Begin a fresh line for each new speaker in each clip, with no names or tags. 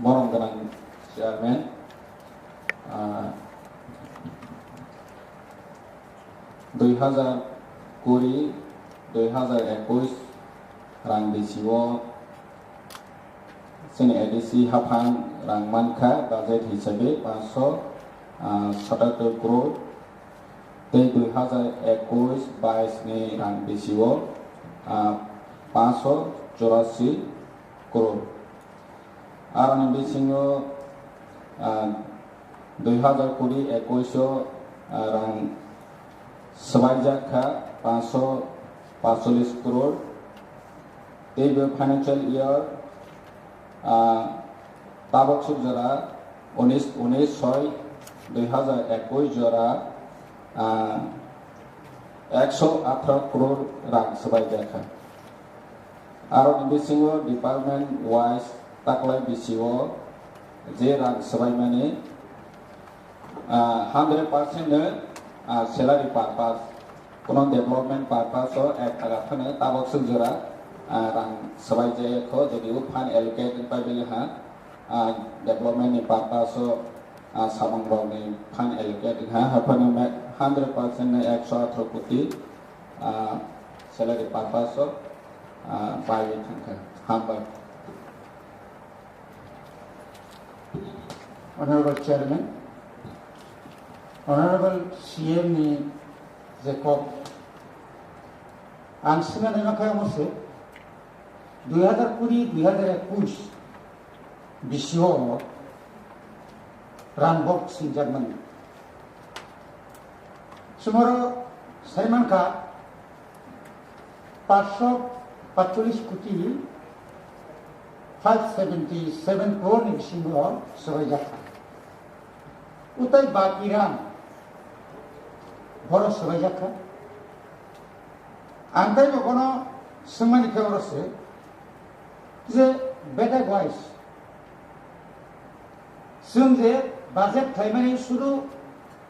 Borong Ganang Chairman, 2020-2021 rang bisiwo sini edisi hafang rang manka budget hisabe 577 crore te 2021-22 ni rang bisiwo 584 crore arang bisingo 2020-21 rang sebanyak 545 crore te financial year tabak subjara 19-6-2021 jora 118 crore rang sebanyak arang bisingo department wise taklai bisiwo je rang sebaimani 100% salary purpose kono development purpose o ek taga thane tabok sujura rang sabai je ko jadi fan allocated pabil ha development ni purpose o samang rong ni fan allocated ha hapane 100% ne 118 koti salary purpose o pai thangka hamba.
Honorable Chairman, Honorable CM ni Jacob, ang singa na kaya mo se 2020-2021 bisyo Rambok si Germany. Sumoro Simon ka 545 koti 577 crore ni bisyo Sobayaka. Utai bakiran boro Sobayaka. Antai bokono semani keorose je better voice. Sumje budget thaimani suru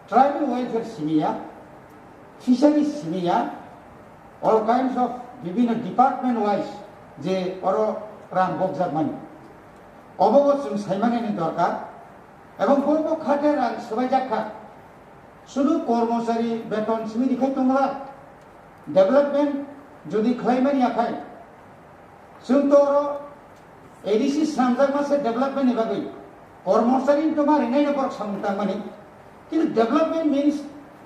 tribal welfare simia, fisheries simia, all kinds of বিভিন্ন department wise je oro ram bokjar mani. অবগত সাইমানের দরকার এবং পূর্ব খাতের আর সবাই যাক্ষা শুধু কর্মচারী বেতন সিমি দেখাই তোমরা ডেভেলপমেন্ট যদি খাইমানি আখাই শুনতো এডিসি সামজার মাসে ডেভেলপমেন্ট এভাবে কর্মচারী তোমার এনাই নপর সামতা মানে কিন্তু ডেভেলপমেন্ট মিন্স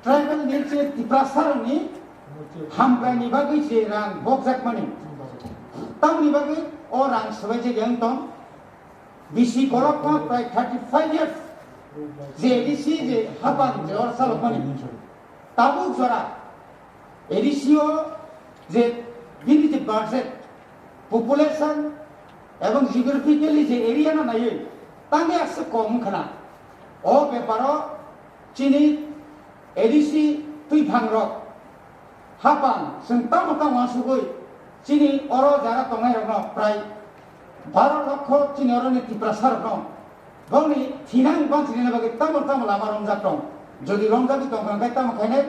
ট্রাইবাল নিচে তিপ্রাসারনি হামপ্রাই নিবাগৈ যে রাং বকজাক মানে তাম নিবাগৈ ও রাং সবাই যে গেংতং BC Korok প্ৰায় 35 years যে এডিসি যে হাবান যে অরসাল মানে তাবুক জরা এডিসিও যে বিলিটি বাজেট পপুলেশন এবং জিওগ্রাফিক্যালি যে এরিয়া না নাই তাঙ্গে আছে কম খানা ও ব্যাপারও চিনি এডিসি তুই ভাঙরক হাবান जों তামতা মাসুগৈ চিনি অর যারা তঙাই রং প্রায় 12 লক্ষ চিনরনি তিপ্রাসার দং বংনি থিনাং বাঞ্চিনে বাগে তামল তামল আমার রমজাত দং যদি রমজাবি দং গাই তাম খাইনে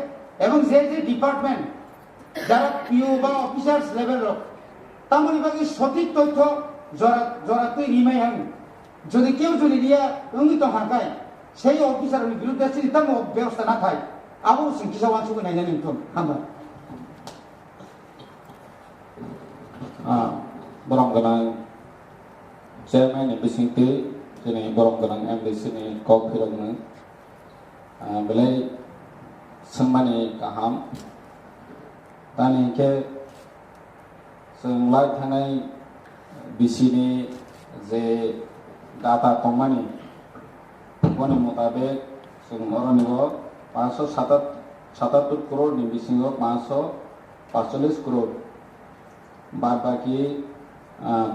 এবং যে যে ডিপার্টমেন্ট যারা পিও বা অফিসার্স লেভেল রক তামনি বাগে সঠিক তথ্য জরা জরা তুই রিমাই হাং যদি কেউ যদি দিয়া উনি তো হাঁকাই সেই অফিসারের বিরুদ্ধে চিনি তাম ব্যবস্থা না খায় Abu Singh কিসাওয়ান সুগু Naina নিতম হামবা
Borong Ganang Chairman ni bisingti sini borong ganang MDC ni kok hirang na belai sengmani kaham tani ke senglai thanai BC ni je data komani kone mutabek seng orang nigo 577 crore ni bisingo 545 crore बाद बाकी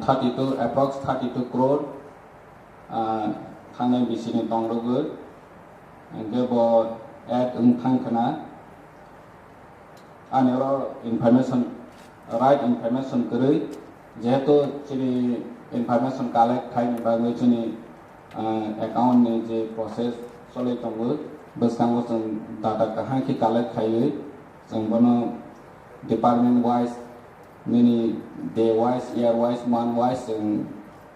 32 approx 32 crore थांनाय बिसिनि दंरोगो गेबो add थांखना आनेरो information right information करै जेहेतु चिनि information collect खाइनि बागै चिनि account नि जे process चलै दंगो बसकांगो जों डाटा कहां कि कालेक्ट खायो जों बनो department wise mini day wise, year wise, month wise, and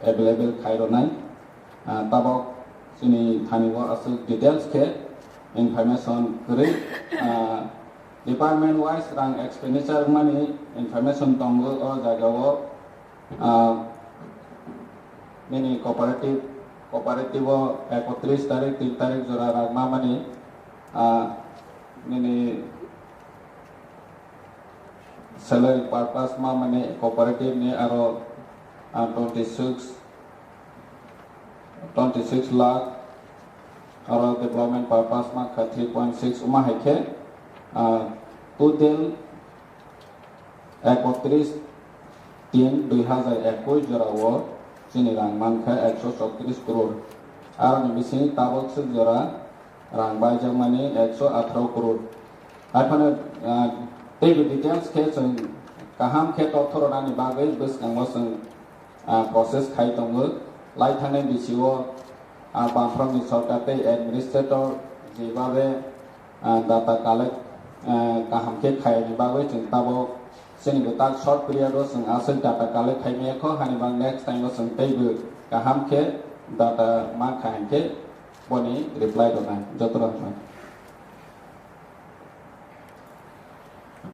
available kaironai. tabok sini thani wo asu details ke information kuri department wise rang expenditure money information tongo o jaga wo mini cooperative wo 31 tarik 3 tarik jora ragma money mini salary purpose ma money cooperative ni aro 26 lakh और development purpose में 3.6 उमा है के total 31/3/2021 जरा वो चीनी रंग मांग 137 करोड़ और निबिसिंग ताबक से जरा रंग बाय जर्मनी 118 करोड़ अपने तेज डिटेल्स के संग कहां के तो थोड़ा नहीं बागे बस अंगों संग प्रोसेस खाई तंगो लाइट थाने बिसिवो बांफ्रोमनि सरकारते एडमिनिस्ट्रेटर जेबाबे डाटा कालेक्ट काहामके खायनि बागै जों ताबो जोंनि ता शॉर्ट पीरियड जों आसल डाटा कालेक्ट खायमेखौ हानिबा नेक्स्ट टाइम जों तैबो काहामके डाटा मा खायके बनि रिप्लाई दना जतरा